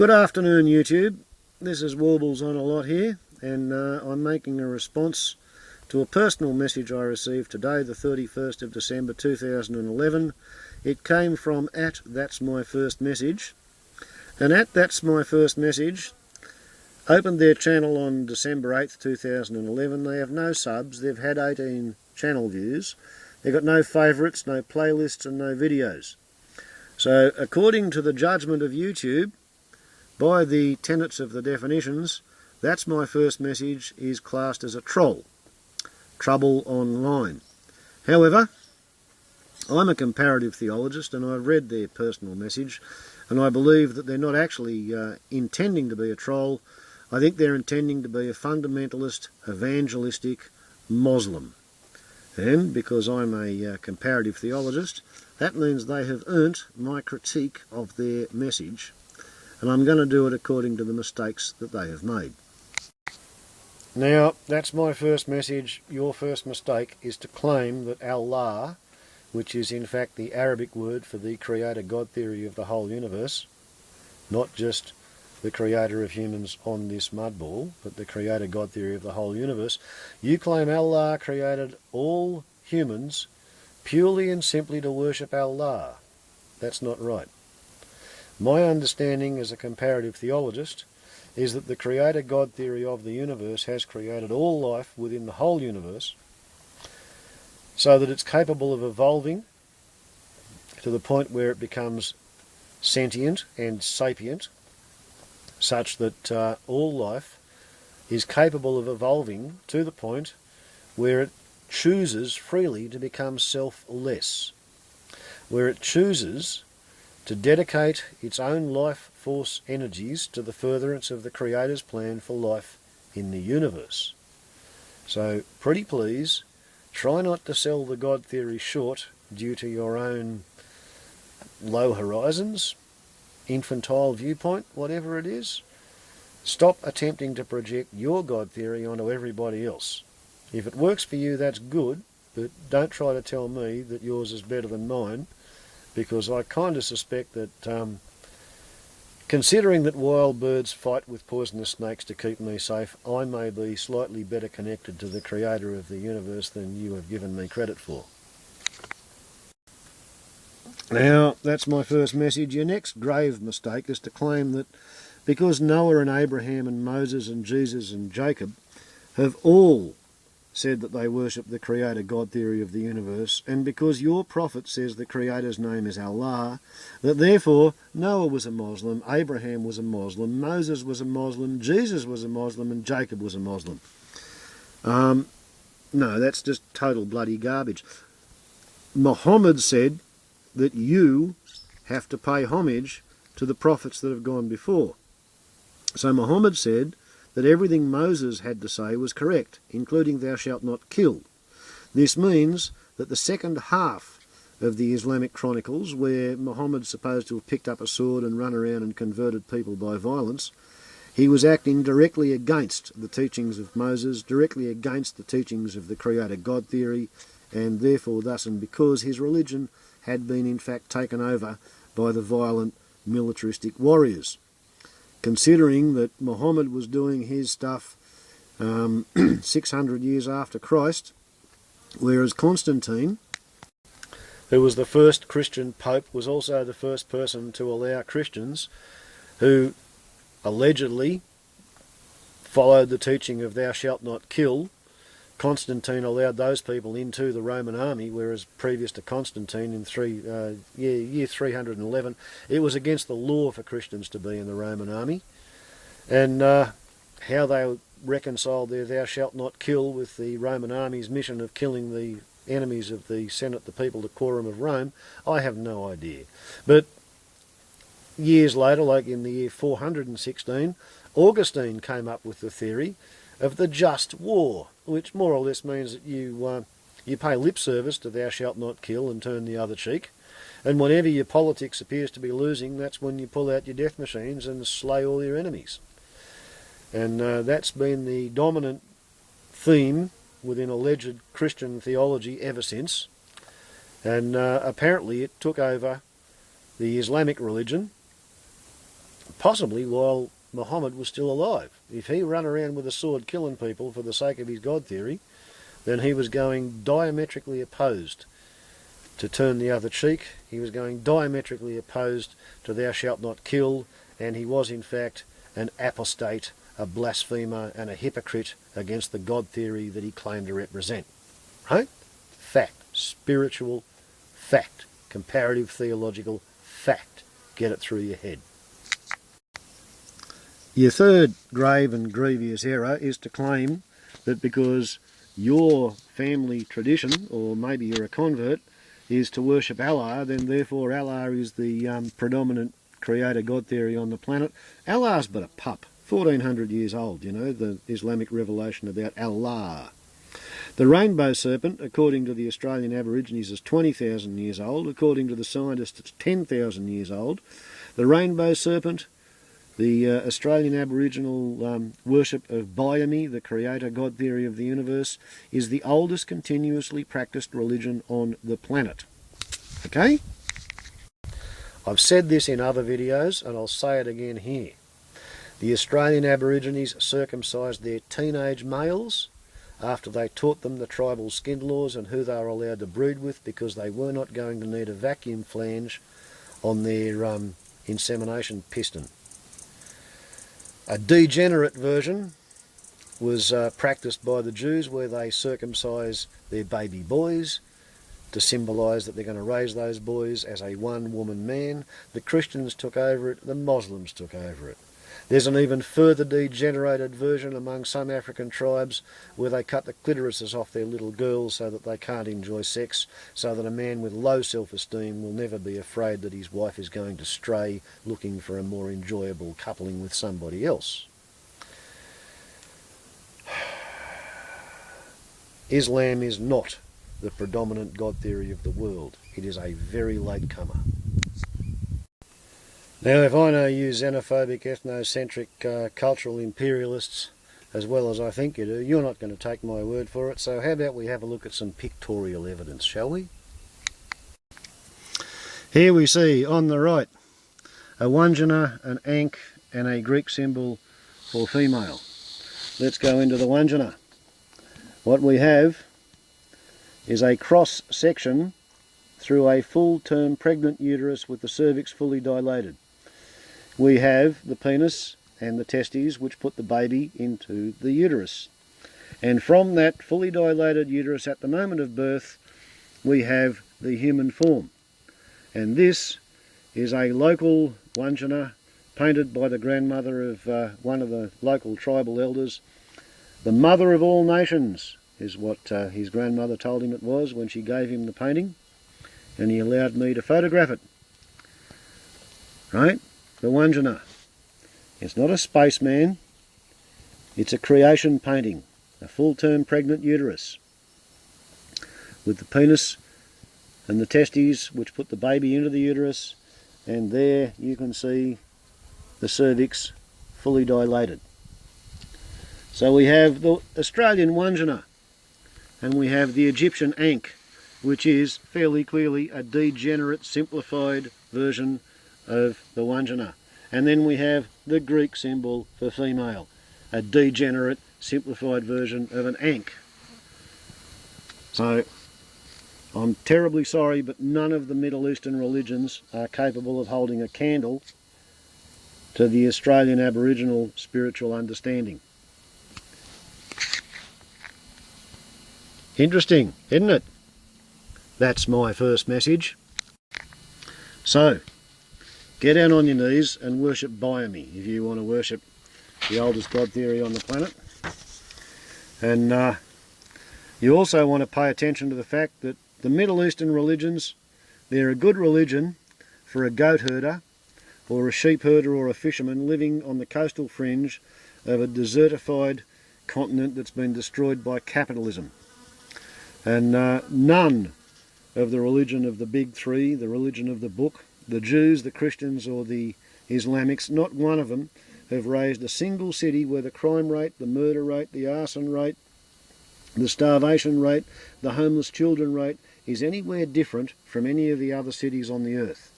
Good afternoon, YouTube. This is Warbles on a Lot here, and I'm making a response to a personal message I received today, the 31st of December 2011. It came from That's My First Message, and That's My First Message opened their channel on December 8th, 2011. They have no subs, they've had 18 channel views, they've got no favourites, no playlists and no videos. So according to the judgment of YouTube, by the tenets of the definitions, That's My First Message is classed as a troll. Trouble online. However, I'm a comparative theologist and I've read their personal message, and I believe that they're not actually intending to be a troll. I think they're intending to be a fundamentalist, evangelistic Muslim. And because I'm a comparative theologist, that means they have earned my critique of their message, and I'm going to do it according to the mistakes that they have made. Now, that's my first message. Your first mistake is to claim that Allah, which is in fact the Arabic word for the creator God theory of the whole universe, not just the creator of humans on this mud ball, but the creator God theory of the whole universe, you claim Allah created all humans purely and simply to worship Allah. That's not right. My understanding as a comparative theologist is that the creator God theory of the universe has created all life within the whole universe so that it's capable of evolving to the point where it becomes sentient and sapient, such that all life is capable of evolving to the point where it chooses freely to become selfless, where it chooses to dedicate its own life force energies to the furtherance of the Creator's plan for life in the universe. So, pretty please, try not to sell the God theory short due to your own low horizons, infantile viewpoint, whatever it is. Stop attempting to project your God theory onto everybody else. If it works for you, that's good, but don't try to tell me that yours is better than mine, because I kind of suspect that, considering that wild birds fight with poisonous snakes to keep me safe, I may be slightly better connected to the creator of the universe than you have given me credit for. Now, that's my first message. Your next grave mistake is to claim that because Noah and Abraham and Moses and Jesus and Jacob have all said that they worship the creator God theory of the universe, and because your prophet says the creator's name is Allah, that therefore Noah was a Muslim, Abraham was a Muslim, Moses was a Muslim, Jesus was a Muslim, and Jacob was a Muslim. No, that's just total bloody garbage. Muhammad said that you have to pay homage to the prophets that have gone before. So Muhammad said that everything Moses had to say was correct, including thou shalt not kill. This means that the second half of the Islamic Chronicles, where Muhammad's supposed to have picked up a sword and run around and converted people by violence, he was acting directly against the teachings of Moses, directly against the teachings of the creator God theory, and therefore thus and because his religion had been in fact taken over by the violent militaristic warriors. Considering that Muhammad was doing his stuff 600 years after Christ, whereas Constantine, who was the first Christian pope, was also the first person to allow Christians who allegedly followed the teaching of thou shalt not kill. Constantine allowed those people into the Roman army, whereas previous to Constantine in year 311, it was against the law for Christians to be in the Roman army. And how they reconciled their thou shalt not kill with the Roman army's mission of killing the enemies of the Senate, the people, the quorum of Rome, I have no idea. But years later, like in the year 416, Augustine came up with the theory of the just war, which more or less means that you pay lip service to thou shalt not kill and turn the other cheek, and whenever your politics appears to be losing, that's when you pull out your death machines and slay all your enemies. And that's been the dominant theme within alleged Christian theology ever since, and apparently it took over the Islamic religion possibly while Muhammad was still alive. If he ran around with a sword killing people for the sake of his God theory, then he was going diametrically opposed to turn the other cheek. He was going diametrically opposed to thou shalt not kill, and he was in fact an apostate, a blasphemer and a hypocrite against the God theory that he claimed to represent. Right? Fact. Spiritual fact. Comparative theological fact. Get it through your head. Your third grave and grievous error is to claim that because your family tradition, or maybe you're a convert, is to worship Allah, then therefore Allah is the predominant creator God theory on the planet. Allah's but a pup, 1400 years old, you know, the Islamic revelation about Allah. The rainbow serpent, according to the Australian Aborigines, is 20,000 years old. According to the scientists, it's 10,000 years old. The rainbow serpent, the Australian Aboriginal worship of Biami, the creator God theory of the universe, is the oldest continuously practiced religion on the planet. Okay? I've said this in other videos and I'll say it again here. The Australian Aborigines circumcised their teenage males after they taught them the tribal skin laws and who they were allowed to breed with, because they were not going to need a vacuum flange on their insemination piston. A degenerate version was practiced by the Jews, where they circumcise their baby boys to symbolise that they're going to raise those boys as a one-woman man. The Christians took over it, the Muslims took over it. There's an even further degenerated version among some African tribes where they cut the clitorises off their little girls so that they can't enjoy sex, so that a man with low self-esteem will never be afraid that his wife is going to stray looking for a more enjoyable coupling with somebody else. Islam is not the predominant God theory of the world. It is a very late comer. Now, if I know you xenophobic, ethnocentric, cultural imperialists, as well as I think you do, you're not going to take my word for it, so how about we have a look at some pictorial evidence, shall we? Here we see, on the right, a Wundjina, an ankh, and a Greek symbol for female. Let's go into the Wundjina. What we have is a cross-section through a full-term pregnant uterus with the cervix fully dilated. We have the penis and the testes which put the baby into the uterus. And from that fully dilated uterus at the moment of birth, we have the human form. And this is a local Wundjina painted by the grandmother of one of the local tribal elders. The mother of all nations is what his grandmother told him it was when she gave him the painting, and he allowed me to photograph it. Right? The Wundjina. It's not a spaceman, it's a creation painting, a full-term pregnant uterus with the penis and the testes which put the baby into the uterus, and there you can see the cervix fully dilated. So we have the Australian Wundjina, and we have the Egyptian ankh, which is fairly clearly a degenerate, simplified version of the Wundjina. And then we have the Greek symbol for female, a degenerate, simplified version of an ankh. So, I'm terribly sorry, but none of the Middle Eastern religions are capable of holding a candle to the Australian Aboriginal spiritual understanding. Interesting, isn't it? That's my first message. So, get down on your knees and worship Biami if you want to worship the oldest God theory on the planet. And you also want to pay attention to the fact that the Middle Eastern religions, they're a good religion for a goat herder or a sheep herder or a fisherman living on the coastal fringe of a desertified continent that's been destroyed by capitalism. And none of the religion of the big three, the religion of the book, the Jews, the Christians or the Islamics, not one of them have raised a single city where the crime rate, the murder rate, the arson rate, the starvation rate, the homeless children rate is anywhere different from any of the other cities on the earth.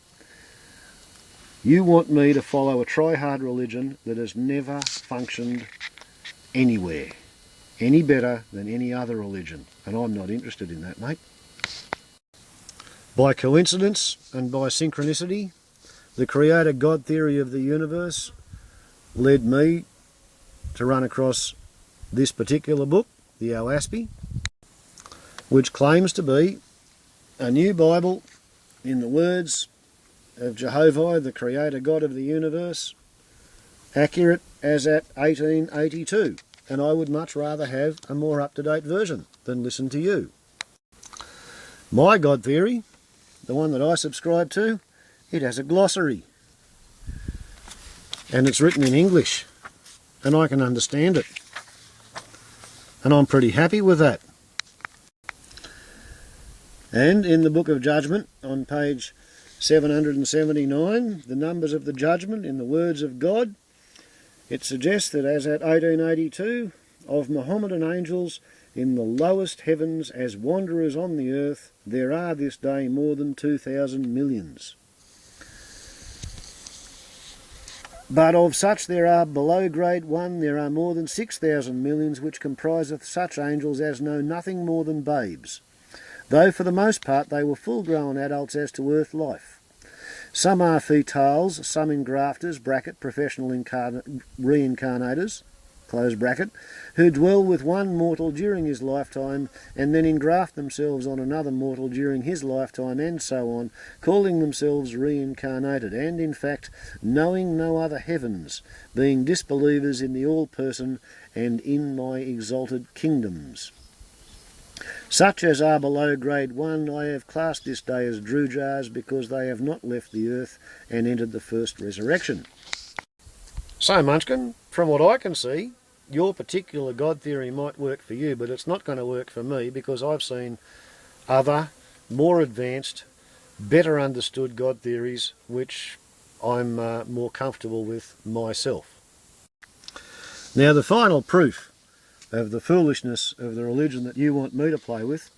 You want me to follow a try-hard religion that has never functioned anywhere any better than any other religion, and I'm not interested in that, mate. By coincidence and by synchronicity, the Creator God theory of the universe led me to run across this particular book, the OASP, which claims to be a new Bible in the words of Jehovah, the Creator God of the universe, accurate as at 1882. And I would much rather have a more up-to-date version than listen to you. My God theory, the one that I subscribe to, it has a glossary. And it's written in English, and I can understand it. And I'm pretty happy with that. And in the Book of Judgment, on page 779, the numbers of the judgment in the words of God, it suggests that as at 1882, of Mohammedan angels in the lowest heavens as wanderers on the earth, there are this day more than 2,000 millions. But of such there are below grade 1, there are more than 6,000 millions, which compriseth such angels as know nothing more than babes, though for the most part they were full-grown adults as to earth life. Some are fetales, some engrafters, bracket, professional reincarnators, close bracket, who dwell with one mortal during his lifetime and then engraft themselves on another mortal during his lifetime, and so on, calling themselves reincarnated, and in fact knowing no other heavens, being disbelievers in the all-person and in my exalted kingdoms. Such as are below grade 1 I have classed this day as Drujars, because they have not left the earth and entered the first resurrection. So, Munchkin, from what I can see, your particular God theory might work for you, but it's not going to work for me, because I've seen other, more advanced, better understood God theories which I'm more comfortable with myself. Now, the final proof of the foolishness of the religion that you want me to play with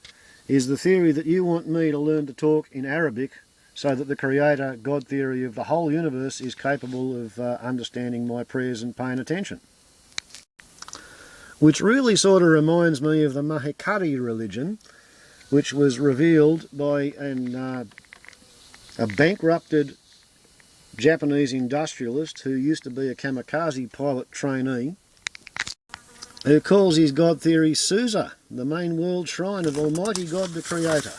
is the theory that you want me to learn to talk in Arabic so that the Creator God theory of the whole universe is capable of understanding my prayers and paying attention. Which really sort of reminds me of the Mahi-Kari religion, which was revealed by a bankrupted Japanese industrialist who used to be a kamikaze pilot trainee, who calls his God theory Susa, the main world shrine of Almighty God the Creator.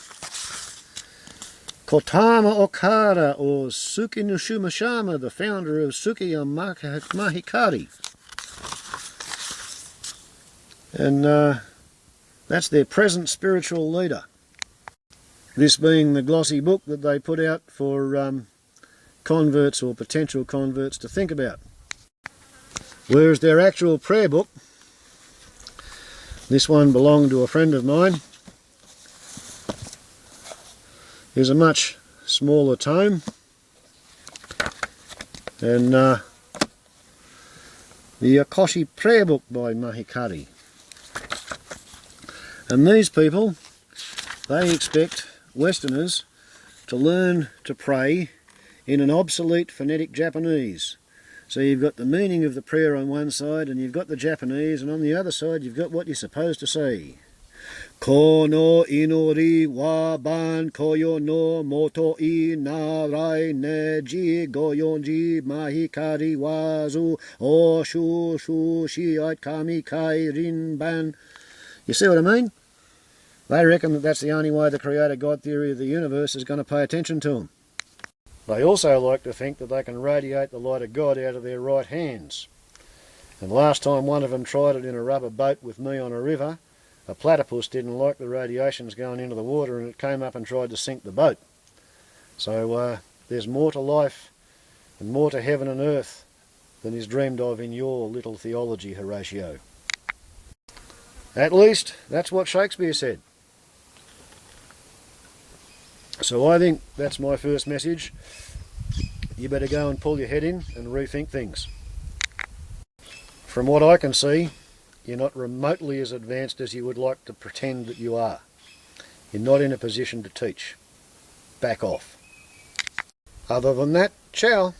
Kotama Okada, or Suki Nushumashama, the founder of Suki and Mahi Kari. And that's their present spiritual leader. This being the glossy book that they put out for converts or potential converts to think about. Whereas their actual prayer book, this one belonged to a friend of mine, is a much smaller tome, and the Akoshi prayer book by Mahi Kari. And these people, they expect Westerners to learn to pray in an obsolete phonetic Japanese. So you've got the meaning of the prayer on one side, and you've got the Japanese, and on the other side you've got what you're supposed to say. Kono inori wa ban koyo no moto I narai neji goyonji mahi kari wazu o shu shu shiat kami kai rin ban. You see what I mean? They reckon that that's the only way the Creator God theory of the universe is going to pay attention to them. They also like to think that they can radiate the light of God out of their right hands. And last time one of them tried it in a rubber boat with me on a river, a platypus didn't like the radiations going into the water, and it came up and tried to sink the boat. So there's more to life and more to heaven and earth than is dreamed of in your little theology, Horatio. At least that's what Shakespeare said. So I think that's my first message. You better go and pull your head in and rethink things. From what I can see, you're not remotely as advanced as you would like to pretend that you are. You're not in a position to teach. Back off. Other than that, ciao.